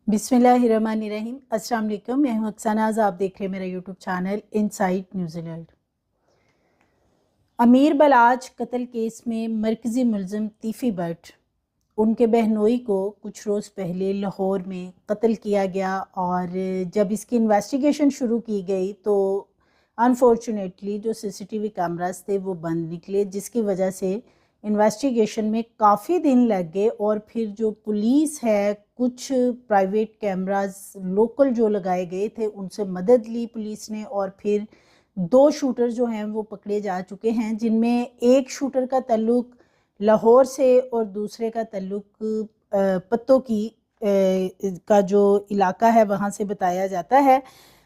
बिस्मिल्लाहिर्रहमानिर्रहीम। अस्सलाम वालेकुम। मैं हूं अक्सानाज़। आप देख रहे हैं मेरा यूट्यूब चैनल इनसाइड न्यूजीलैंड। अमीर बलाच कत्ल केस में मरकज़ी मुलज़िम तीफ़ी भट्ट, उनके बहनोई को कुछ रोज़ पहले लाहौर में कत्ल किया गया और जब इसकी इन्वेस्टिगेशन शुरू की गई तो अनफॉर्चुनेटली जो सीसीटीवी कैमरास थे वो बंद निकले, जिसकी वजह से इन्वेस्टिगेशन में काफ़ी दिन लग गए। और फिर जो पुलिस है, कुछ प्राइवेट कैमरास लोकल जो लगाए गए थे उनसे मदद ली पुलिस ने, और फिर दो शूटर जो हैं वो पकड़े जा चुके हैं, जिनमें एक शूटर का ताल्लुक लाहौर से और दूसरे का ताल्लुक पत्तों की का जो इलाका है वहाँ से बताया जाता है।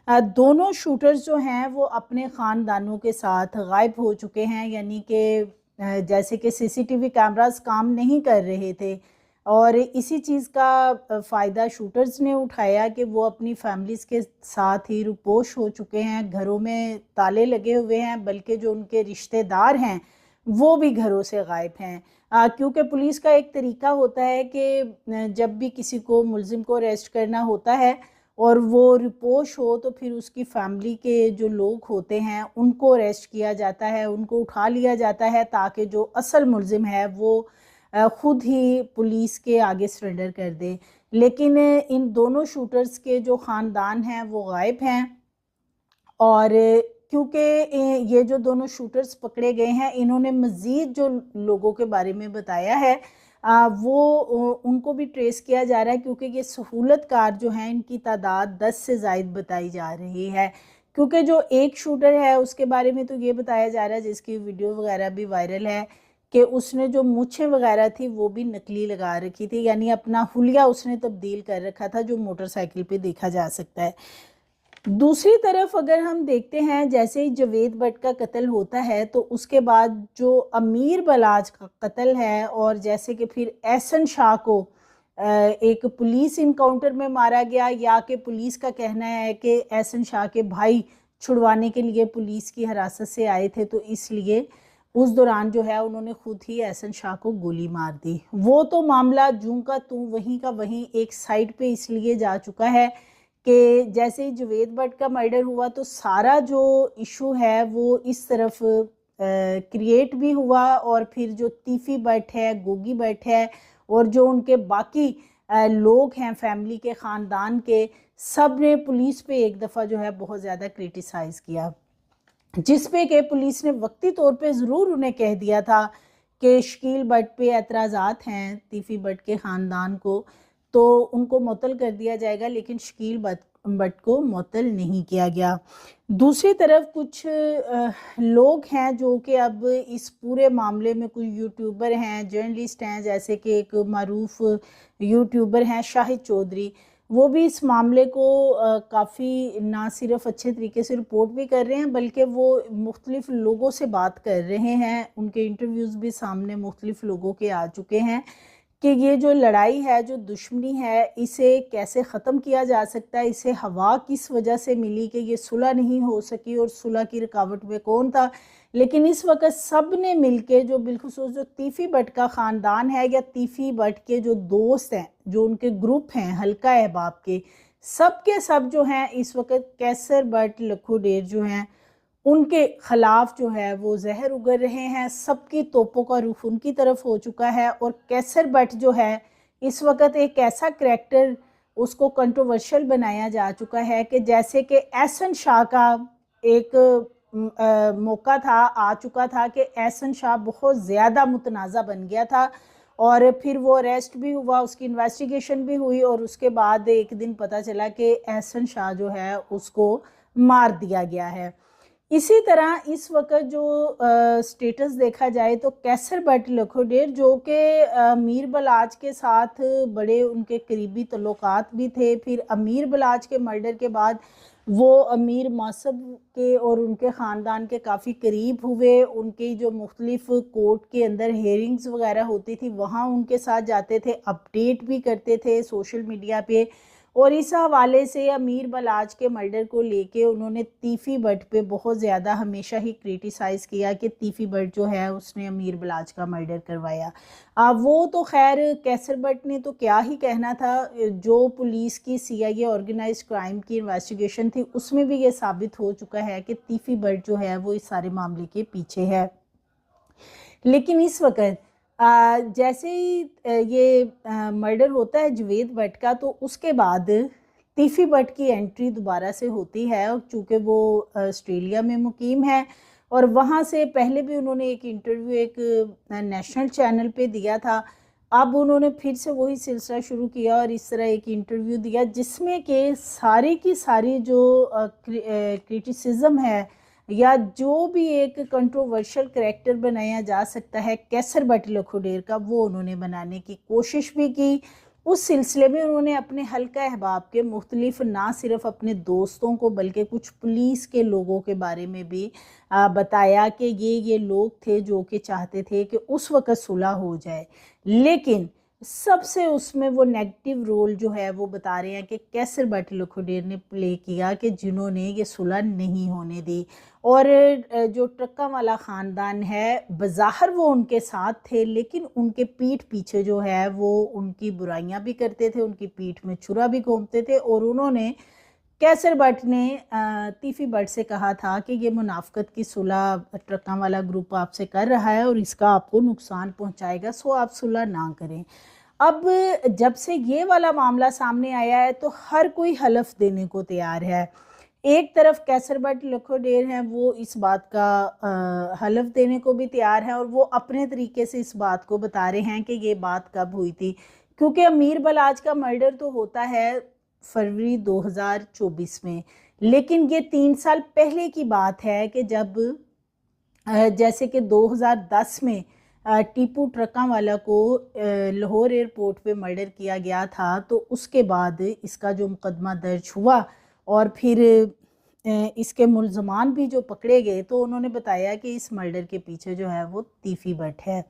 दोनों शूटर्स जो हैं वो अपने ख़ानदानों के साथ गायब हो चुके हैं, यानी कि जैसे कि सीसीटीवी कैमरास काम नहीं कर रहे थे। और इसी चीज़ का फ़ायदा शूटर्स ने उठाया कि वो अपनी फैमिलीज़ के साथ ही रुपोश हो चुके हैं, घरों में ताले लगे हुए हैं, बल्कि जो उनके रिश्तेदार हैं वो भी घरों से गायब हैं। क्योंकि पुलिस का एक तरीका होता है कि जब भी किसी को मुलजिम को अरेस्ट करना होता है और वो रिपोश हो तो फिर उसकी फैमिली के जो लोग होते हैं उनको अरेस्ट किया जाता है, उनको उठा लिया जाता है, ताकि जो असल मुलजिम है वो ख़ुद ही पुलिस के आगे सरेंडर कर दे। लेकिन इन दोनों शूटर्स के जो ख़ानदान हैं वो गायब हैं। और क्योंकि ये जो दोनों शूटर्स पकड़े गए हैं, इन्होंने मज़ीद जो लोगों के बारे में बताया है वो उनको भी ट्रेस किया जा रहा है, क्योंकि ये सहूलतकार जो हैं इनकी तादाद 10 से ज़ायद बताई जा रही है। क्योंकि जो एक शूटर है उसके बारे में तो ये बताया जा रहा है, जिसकी वीडियो वगैरह भी वायरल है, कि उसने जो मूछें वगैरह थी वो भी नकली लगा रखी थी, यानी अपना हुलिया उसने तब्दील कर रखा था, जो मोटरसाइकिल पे देखा जा सकता है। दूसरी तरफ अगर हम देखते हैं, जैसे ही जवेद भट्ट का कत्ल होता है तो उसके बाद जो अमीर बलाच का कत्ल है, और जैसे कि फिर एहसन शाह को एक पुलिस इनकाउंटर में मारा गया, या कि पुलिस का कहना है कि एहसन शाह के भाई छुड़वाने के लिए पुलिस की हिरासत से आए थे, तो इसलिए उस दौरान जो है उन्होंने खुद ही एहसन शाह को गोली मार दी। वो तो मामला जूं का तू वहीं का वहीं एक साइड पे इसलिए जा चुका है कि जैसे ही जवेद भट्ट का मर्डर हुआ तो सारा जो इशू है वो इस तरफ क्रिएट भी हुआ, और फिर जो तीफ़ी भट्ट है, गोगी भट्ट है, और जो उनके बाकी लोग हैं फैमिली के, ख़ानदान के, सब ने पुलिस पे एक दफ़ा जो है बहुत ज़्यादा क्रिटिसाइज़ किया, जिस पे कि पुलिस ने वक्ती तौर पे ज़रूर उन्हें कह दिया था कि शकील भट्ट पे एतराज़ात हैं तीफ़ी भट्ट के ख़ानदान को, तो उनको मुअत्तल कर दिया जाएगा, लेकिन शकील भट्ट को मुअत्तल नहीं किया गया। दूसरी तरफ कुछ लोग हैं जो कि अब इस पूरे मामले में, कुछ यूट्यूबर हैं, जर्नलिस्ट हैं, जैसे कि एक मारूफ यूट्यूबर हैं शाहिद चौधरी, वो भी इस मामले को काफ़ी ना सिर्फ अच्छे तरीके से रिपोर्ट भी कर रहे हैं, बल्कि वो मुख्तलिफ़ लोगों से बात कर रहे हैं। उनके इंटरव्यूज़ भी सामने मुख्तलिफ़ लोगों के आ चुके हैं कि ये जो लड़ाई है, जो दुश्मनी है, इसे कैसे ख़त्म किया जा सकता है, इसे हवा किस वजह से मिली कि ये सुलह नहीं हो सकी, और सुलह की रुकावट में कौन था। लेकिन इस वक्त सब ने मिल के, जो बिलखुसूस जो तीफ़ी भट्ट का ख़ानदान है या तीफ़ी भट्ट के जो दोस्त हैं, जो उनके ग्रुप हैं हल्का अहबाब के सब जो हैं इस वक्त कैसर भट्ट लखू डेर जो हैं उनके ख़िलाफ़ जो है वो जहर उगल रहे हैं। सबकी तोपों का रुख उनकी तरफ हो चुका है, और कैसर भट्ट जो है इस वक्त एक ऐसा करैक्टर, उसको कंट्रोवर्शियल बनाया जा चुका है कि जैसे कि एहसन शाह का एक मौका था, आ चुका था कि एहसन शाह बहुत ज़्यादा मुतनाज़ा बन गया था, और फिर वो अरेस्ट भी हुआ, उसकी इन्वेस्टिगेशन भी हुई, और उसके बाद एक दिन पता चला कि एहसन शाह जो है उसको मार दिया गया है। इसी तरह इस वक्त जो स्टेटस देखा जाए तो कैसर भट्ट लखोडेर, जो कि अमीर बलाच के साथ बड़े उनके करीबी तल्लुकात भी थे, फिर अमीर बलाच के मर्डर के बाद वो अमीर मासब के और उनके ख़ानदान के काफ़ी करीब हुए। उनकी जो मुख्तलिफ कोर्ट के अंदर हेयरिंग्स वगैरह होती थी वहाँ उनके साथ जाते थे, अपडेट भी करते थे सोशल मीडिया पे, और इस हवाले से अमीर बलाच के मर्डर को लेके उन्होंने तीफी भट्ट पे बहुत ज़्यादा हमेशा ही क्रिटिसाइज़ किया कि तीफी भट्ट जो है उसने अमीर बलाच का मर्डर करवाया। वो तो खैर कैसर भट्ट ने तो क्या ही कहना था, जो पुलिस की सीआईए ऑर्गेनाइज्ड क्राइम की इन्वेस्टिगेशन थी उसमें भी ये साबित हो चुका है कि तीफी भट्ट जो है वो इस सारे मामले के पीछे है। लेकिन इस वक्त जैसे ही ये मर्डर होता है जवेद भट्ट का, तो उसके बाद तीफी भट्ट की एंट्री दोबारा से होती है, और चूँकि वो ऑस्ट्रेलिया में मुकीम है और वहाँ से पहले भी उन्होंने एक इंटरव्यू एक नेशनल चैनल पे दिया था। अब उन्होंने फिर से वही सिलसिला शुरू किया और इस तरह एक इंटरव्यू दिया जिसमें कि सारी की सारी जो क्रिटिसिज्म है या जो भी एक कंट्रोवर्शियल करैक्टर बनाया जा सकता है कैसर भट्ट लखोडेर का, वो उन्होंने बनाने की कोशिश भी की। उस सिलसिले में उन्होंने अपने हल्का अहबाब के मुख्तलिफ, ना सिर्फ अपने दोस्तों को बल्कि कुछ पुलिस के लोगों के बारे में भी बताया कि ये लोग थे जो कि चाहते थे कि उस वक़्त सुलह हो जाए। लेकिन सबसे उसमें वो नेगेटिव रोल जो है वो बता रहे हैं कि कैसर भट्ट लखोडेर ने प्ले किया कि जिन्होंने ये सुलह नहीं होने दी। और जो ट्रक्का वाला ख़ानदान है बज़ाहिर वो उनके साथ थे, लेकिन उनके पीठ पीछे जो है वो उनकी बुराइयां भी करते थे, उनकी पीठ में छुरा भी घोंपते थे। और उन्होंने कैसर भट्ट ने तीफी भट्ट से कहा था कि ये मुनाफकत की सुलह ट्रक्का वाला ग्रुप आपसे कर रहा है और इसका आपको नुकसान पहुंचाएगा, सो आप सुलह ना करें। अब जब से ये वाला मामला सामने आया है तो हर कोई हलफ देने को तैयार है। एक तरफ कैसर भट्ट लखोडेर हैं, वो इस बात का हलफ देने को भी तैयार है और वो अपने तरीके से इस बात को बता रहे हैं कि ये बात कब हुई थी, क्योंकि अमीर बलाच का मर्डर तो होता है फरवरी 2024 में, लेकिन ये 3 साल पहले की बात है कि जब जैसे कि 2010 में टीपू ट्रका वाला को लाहौर एयरपोर्ट पे मर्डर किया गया था, तो उसके बाद इसका जो मुकदमा दर्ज हुआ और फिर इसके मुल्ज़मान भी जो पकड़े गए, तो उन्होंने बताया कि इस मर्डर के पीछे जो है वो तीफी भट्ट है।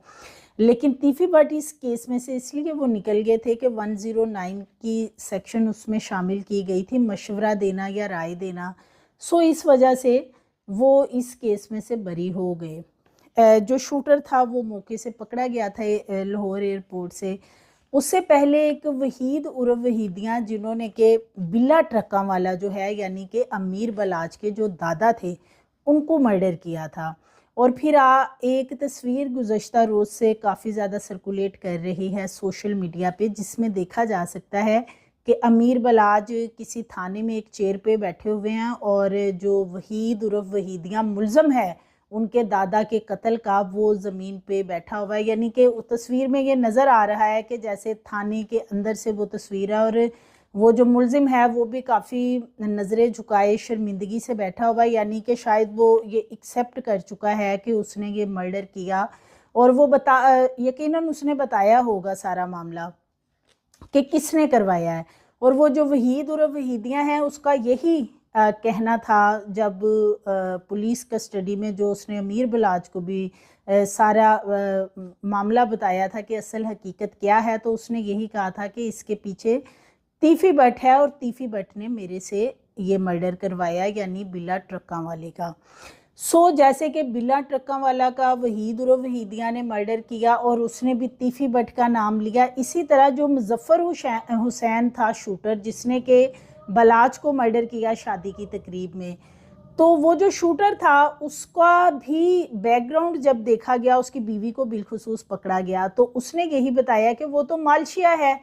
लेकिन तीफी भट्ट इस केस में से इसलिए वो निकल गए थे कि 109 की सेक्शन उसमें शामिल की गई थी, मशवरा देना या राय देना। सो इस वजह से वो इस केस में से बरी हो गए। जो शूटर था वो मौके से पकड़ा गया था लाहौर एयरपोर्ट से। उससे पहले एक वहीद उर्फ वहीदियाँ, जिन्होंने के बिल्ला ट्रक्का वाला जो है यानी कि अमीर बलाच के जो दादा थे, उनको मर्डर किया था। और फिर एक तस्वीर गुज़श्ता रोज़ से काफ़ी ज़्यादा सर्कुलेट कर रही है सोशल मीडिया पे, जिसमें देखा जा सकता है कि अमीर बलाज किसी थाने में एक चेयर पे बैठे हुए हैं और जो वहीद उर्फ वहीदियाँ मुल्ज़म है उनके दादा के कत्ल का, वो ज़मीन पे बैठा हुआ है। यानी कि तस्वीर में ये नज़र आ रहा है कि जैसे थाने के अंदर से वो तस्वीर है और वो जो मुल्ज़िम है वो भी काफ़ी नज़रें झुकाए शर्मिंदगी से बैठा हुआ है, यानी कि शायद वो ये एक्सेप्ट कर चुका है कि उसने ये मर्डर किया। और वो यकीनन उसने बताया होगा सारा मामला कि किसने करवाया है। और वो जो वहीद और वहीदियाँ हैं उसका यही कहना था, जब पुलिस कस्टडी में जो उसने अमीर बलाच को भी सारा मामला बताया था कि असल हकीकत क्या है, तो उसने यही कहा था कि इसके पीछे तीफी भट्ट है और तीफी भट्ट ने मेरे से ये मर्डर करवाया, यानी बिल्ला ट्रक्का वाले का। जैसे कि बिल्ला ट्रक्का वाला का वहीद और वहीदिया ने मर्डर किया और उसने भी तीफी भट्ट का नाम लिया, इसी तरह जो मुजफ्फर हुसैन था शूटर, जिसने के बलाच को मर्डर किया शादी की तकरीब में, तो वो जो शूटर था उसका भी बैकग्राउंड जब देखा गया, उसकी बीवी को बिलखुसूस पकड़ा गया, तो उसने यही बताया कि वो तो मालशिया है,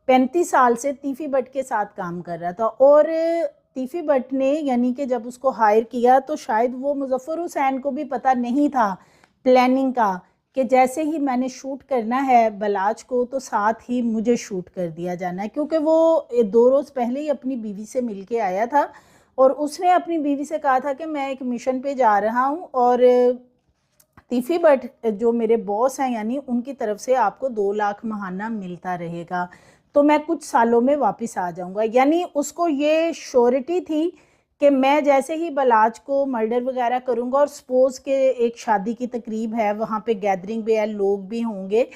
35 साल से तीफी भट्ट के साथ काम कर रहा था। और तीफी भट्ट ने यानी कि जब उसको हायर किया तो शायद वो मुजफ्फर हुसैन को भी पता नहीं था प्लानिंग का कि जैसे ही मैंने शूट करना है बलाच को तो साथ ही मुझे शूट कर दिया जाना है, क्योंकि वो 2 रोज़ पहले ही अपनी बीवी से मिल के आया था और उसने अपनी बीवी से कहा था कि मैं एक मिशन पे जा रहा हूँ और तीफी भट्ट जो मेरे बॉस हैं यानी उनकी तरफ से आपको 2 लाख महाना मिलता रहेगा, तो मैं कुछ सालों में वापस आ जाऊंगा। यानी उसको ये श्योरिटी थी कि मैं जैसे ही बलाच को मर्डर वगैरह करूंगा और सपोज के एक शादी की तकरीब है, वहाँ पे गैदरिंग भी है, लोग भी होंगे,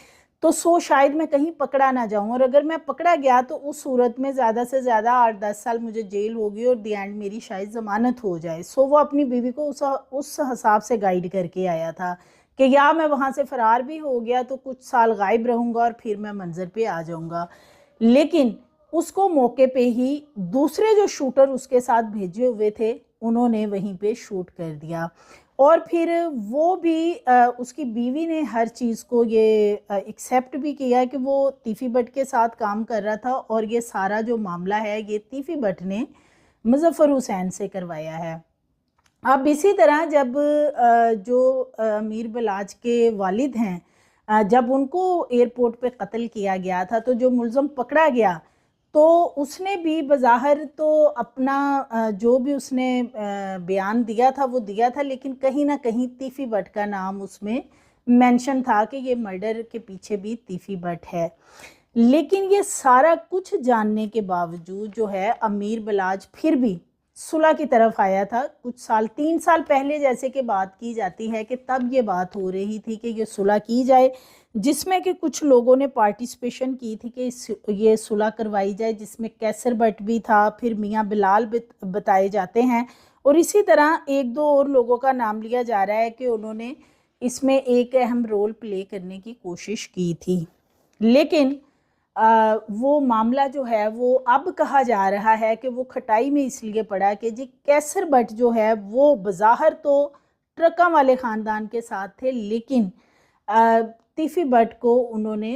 तो शायद मैं कहीं पकड़ा ना जाऊं, और अगर मैं पकड़ा गया तो उस सूरत में ज़्यादा से ज़्यादा 8-10 साल मुझे जेल होगी और दी एंड मेरी शायद ज़मानत हो जाए। वो अपनी बीवी को उस हिसाब से गाइड करके आया था कि या मैं वहाँ से फ़रार भी हो गया तो कुछ साल गायब रहूँगा और फिर मैं मंजर पे आ जाऊँगा। लेकिन उसको मौके पे ही दूसरे जो शूटर उसके साथ भेजे हुए थे उन्होंने वहीं पे शूट कर दिया। और फिर वो भी उसकी बीवी ने हर चीज़ को ये एक्सेप्ट भी किया कि वो तीफ़ी भट्ट के साथ काम कर रहा था और ये सारा जो मामला है ये तीफ़ी भट्ट ने मुज़फ़्फ़र हुसैन से करवाया है। अब इसी तरह जब जो मीर बलाच के वालिद हैं, जब उनको एयरपोर्ट पे कत्ल किया गया था तो जो मुलज़म पकड़ा गया तो उसने भी बज़ाहिर तो अपना जो भी उसने बयान दिया था वो दिया था, लेकिन कहीं ना कहीं तीफ़ी भट्ट का नाम उसमें मेंशन था कि ये मर्डर के पीछे भी तीफ़ी भट्ट है। लेकिन ये सारा कुछ जानने के बावजूद जो है अमीर बलाच फिर भी सुलह की तरफ आया था। कुछ साल 3 साल पहले जैसे कि बात की जाती है कि तब ये बात हो रही थी कि ये सुलह की जाए, जिसमें कि कुछ लोगों ने पार्टिसिपेशन की थी कि ये सुलह करवाई जाए, जिसमें कैसर भट्ट भी था, फिर मियाँ बिलाल बताए जाते हैं, और इसी तरह एक दो और लोगों का नाम लिया जा रहा है कि उन्होंने इसमें एक अहम रोल प्ले करने की कोशिश की थी। लेकिन वो मामला जो है वो अब कहा जा रहा है कि वो खटाई में इसलिए पड़ा कि जी कैसर भट्ट जो है वो बज़ाहिर तो ट्रका वाले ख़ानदान के साथ थे, लेकिन तीफ़ी भट्ट को उन्होंने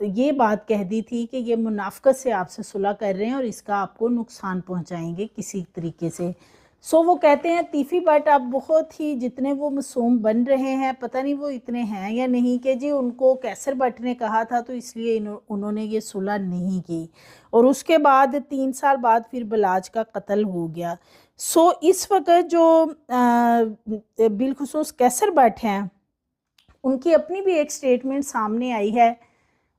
ये बात कह दी थी कि ये मुनाफ़क़त से आपसे सुलह कर रहे हैं और इसका आपको नुकसान पहुंचाएंगे किसी तरीके से। वो कहते हैं तीफ़ी भट्ट अब बहुत ही जितने वो मासूम बन रहे हैं, पता नहीं वो इतने हैं या नहीं, कि जी उनको कैसर भट्ट ने कहा था तो इसलिए उन्होंने ये सुलह नहीं की। और उसके बाद 3 साल बाद फिर बलाच का कत्ल हो गया। इस वक्त जो बिलखुसूस कैसर भट्ट हैं उनकी अपनी भी एक स्टेटमेंट सामने आई है,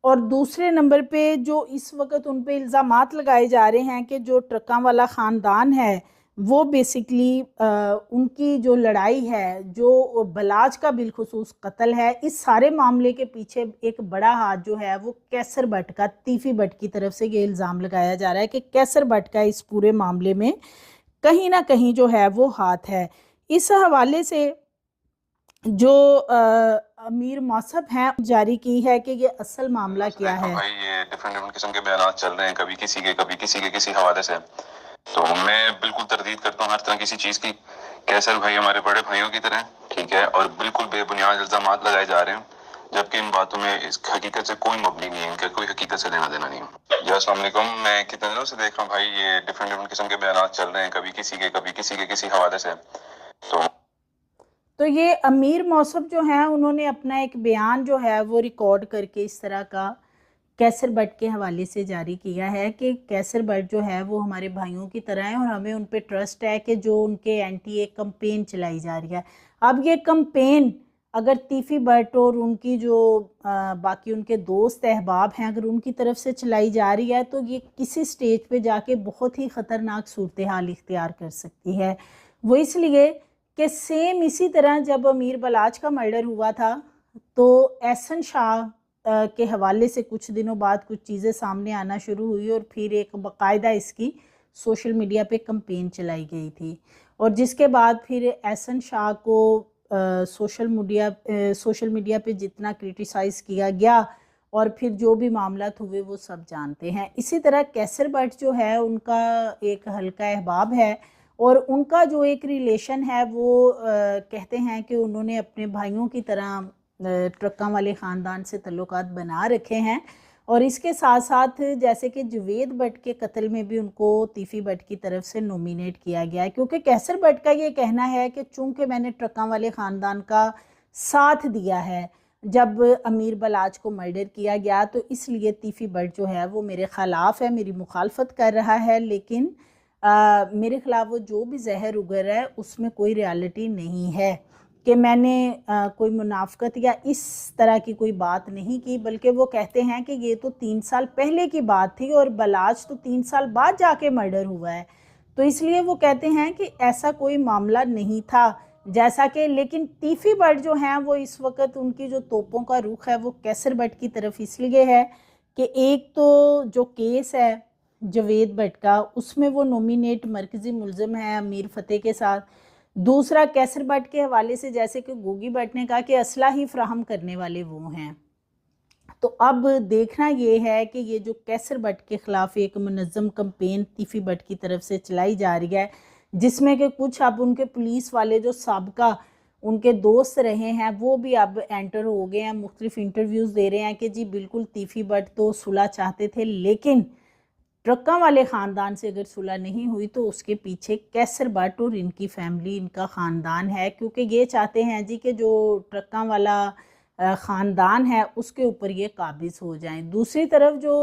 और दूसरे नंबर पे जो इस वक्त उन पे इल्ज़ामात लगाए जा रहे हैं कि जो ट्रका वाला ख़ानदान है वो बेसिकली उनकी जो लड़ाई है, जो बलाच का बिलखुसूस कत्ल है, इस सारे मामले के पीछे एक बड़ा हाथ जो है वो कैसर भट्ट का, तीफ़ी भट्ट की तरफ से ये इल्ज़ाम लगाया जा रहा है कि कैसर भट्ट का इस पूरे मामले में कहीं ना कहीं जो है वो हाथ है। इस हवाले से जो अमीर मौसम हैं जारी की है कि ये असल मामला क्या है। भाई ये डिफरेंट किस्म के बयान चल रहे हैं, कभी किसी के किसी हवाले से, तो मैं बिल्कुल तरदीद करता हूँ हर तरह किसी चीज की। कैसर भाई हमारे बड़े भाइयों की तरह, ठीक है, और बिल्कुल बेबुनियाद इल्जाम लगाए जा रहे हैं, जबकि इन बातों में इस हकीकत से कोई मबनी नहीं है, इनका कोई हकीकत से लेना देना नहीं है। जी अस्सलाम वालेकुम, मैं कितने दिनों से देख रहा हूँ भाई ये डिफरेंट किस्म के बयान चल रहे हैं, कभी किसी के किसी हवाले से। तो ये अमीर मौसम जो है उन्होंने अपना एक बयान जो है वो रिकॉर्ड करके इस तरह का कैसर भट्ट के हवाले से जारी किया है कि कैसर भट्ट जो है वो हमारे भाइयों की तरह है और हमें उन पे ट्रस्ट है कि जो उनके एंटी एक कंपेन चलाई जा रही है। अब ये कंपेन अगर तीफ़ी भट्ट और उनकी जो बाकी उनके दोस्त अहबाब हैं अगर उनकी तरफ से चलाई जा रही है तो ये किसी स्टेज पे जाके बहुत ही ख़तरनाक सूरत हाल इख्तियार कर सकती है। वो इसलिए कि सेम इसी तरह जब अमीर बलाच का मर्डर हुआ था तो एहसन शाह के हवाले से कुछ दिनों बाद कुछ चीज़ें सामने आना शुरू हुई और फिर एक बाकायदा इसकी सोशल मीडिया पे कंपेन चलाई गई थी, और जिसके बाद फिर एहसन शाह को सोशल मीडिया पे जितना क्रिटिसाइज़ किया गया और फिर जो भी मामलात हुए वो सब जानते हैं। इसी तरह कैसर भट्ट जो है उनका एक हल्का अहबाब है और उनका जो एक रिलेशन है वो कहते हैं कि उन्होंने अपने भाइयों की तरह ट्रक्का वाले ख़ानदान से तल्लुकात बना रखे हैं। और इसके साथ साथ जैसे कि जुवेद भट्ट के कत्ल में भी उनको तीफ़ी भट्ट की तरफ से नॉमिनेट किया गया है, क्योंकि कैसर भट्ट का ये कहना है कि चूँकि मैंने ट्रक्का वाले ख़ानदान का साथ दिया है जब अमीर बलाच को मर्डर किया गया तो इसलिए तीफ़ी भट्ट जो है वो मेरे ख़िलाफ़ है, मेरी मुखालफत कर रहा है, लेकिन मेरे ख़िलाफ़ वो जो भी जहर उगर है उसमें कोई रियलिटी नहीं है कि मैंने कोई मुनाफ़क़त या इस तरह की कोई बात नहीं की, बल्कि वो कहते हैं कि ये तो 3 साल पहले की बात थी और बलाच तो 3 साल बाद जाके मर्डर हुआ है। तो इसलिए वो कहते हैं कि ऐसा कोई मामला नहीं था जैसा कि, लेकिन तीफी भट्ट जो हैं वो इस वक्त उनकी जो तोपों का रुख है वो कैसर भट्ट की तरफ इसलिए है कि एक तो जो केस है जवेद भट्ट का, उसमें वो नॉमिनेट मरकज़ी मुल्ज़िम है अमीर फ़तेह के साथ। दूसरा कैसर भट्ट के हवाले से, जैसे कि गोगी भट्ट ने कहा कि असला ही फ्राहम करने वाले वो हैं। तो अब देखना ये है कि ये जो कैसर भट्ट के ख़िलाफ़ एक मुनज़्ज़म कैंपेन तीफ़ी भट्ट की तरफ से चलाई जा रही है, जिसमें कि कुछ अब उनके पुलिस वाले जो साबका उनके दोस्त रहे हैं वो भी अब एंटर हो गए हैं, मुख्तलिफ इंटरव्यूज़ दे रहे हैं कि जी बिल्कुल तीफ़ी भट्ट तो सुलह चाहते थे, लेकिन ट्रक्का वाले ख़ानदान से अगर सुलह नहीं हुई तो उसके पीछे कैसर भट्ट और इनकी फैमिली, इनका ख़ानदान है, क्योंकि ये चाहते हैं जी कि जो ट्रक्का वाला ख़ानदान है उसके ऊपर ये काबिज़ हो जाएं। दूसरी तरफ जो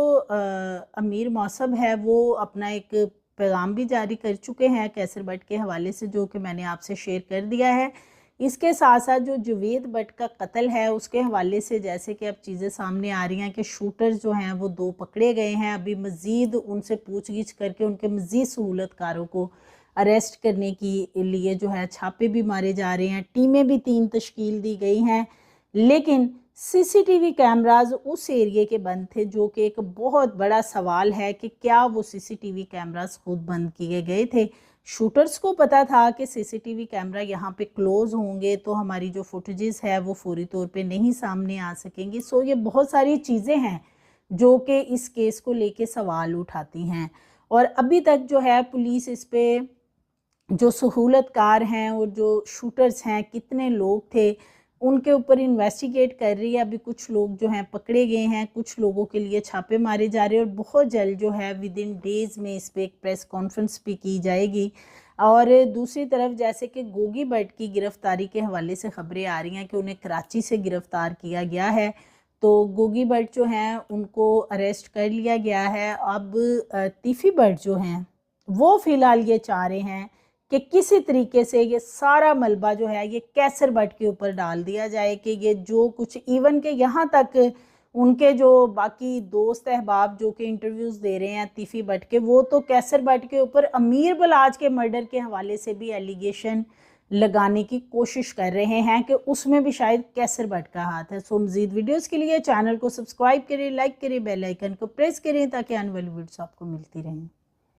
अमीर मौसम है वो अपना एक पैगाम भी जारी कर चुके हैं कैसर भट्ट के हवाले से, जो कि मैंने आपसे शेयर कर दिया है। इसके साथ साथ जो जवेद भट्ट का कत्ल है उसके हवाले से जैसे कि अब चीज़ें सामने आ रही हैं कि शूटर जो हैं वो 2 पकड़े गए हैं। अभी मज़ीद उनसे पूछगिछ करके उनके मज़ीद सहूलतकारों को अरेस्ट करने की लिए जो है छापे भी मारे जा रहे हैं। टीमें भी 3 तश्कील दी गई हैं, लेकिन सीसीटीवी कैमराज उस एरिए के बंद थे, जो कि एक बहुत बड़ा सवाल है कि क्या वो सीसीटीवी कैमराज खुद बंद किए गए थे। शूटर्स को पता था कि सीसीटीवी कैमरा यहाँ पे क्लोज होंगे तो हमारी जो फुटेजेस है वो फौरी तौर पे नहीं सामने आ सकेंगी। सो ये बहुत सारी चीज़ें हैं जो कि इस केस को लेके सवाल उठाती हैं, और अभी तक जो है पुलिस इस पे जो सहूलतकार हैं और जो शूटर्स हैं कितने लोग थे उनके ऊपर इन्वेस्टिगेट कर रही है। अभी कुछ लोग जो हैं पकड़े गए हैं, कुछ लोगों के लिए छापे मारे जा रहे हैं, और बहुत जल्द जो है विद इन डेज़ में इस पर एक प्रेस कॉन्फ्रेंस भी की जाएगी। और दूसरी तरफ जैसे कि गोगी भट्ट की गिरफ्तारी के हवाले से खबरें आ रही हैं कि उन्हें कराची से गिरफ़्तार किया गया है, तो गोगी भट्ट जो हैं उनको अरेस्ट कर लिया गया है। अब तीफ़ी भट्ट जो हैं वो फ़िलहाल ये चाह रहे हैं कि किसी तरीके से ये सारा मलबा जो है ये कैसर भट्ट के ऊपर डाल दिया जाए, कि ये जो कुछ इवन के यहाँ तक उनके जो बाकी दोस्त अहबाब जो कि इंटरव्यूज़ दे रहे हैं तीफ़ी भट्ट के, वो तो कैसर भट्ट के ऊपर अमीर बलाज के मर्डर के हवाले से भी एलिगेशन लगाने की कोशिश कर रहे हैं कि उसमें भी शायद कैसर भट्ट का हाथ है। सो मज़ीद वीडियोज़ के लिए चैनल को सब्सक्राइब करें, लाइक करें, बेल आइकन को प्रेस करें ताकि आने वाली वीडियोस आपको मिलती रहें।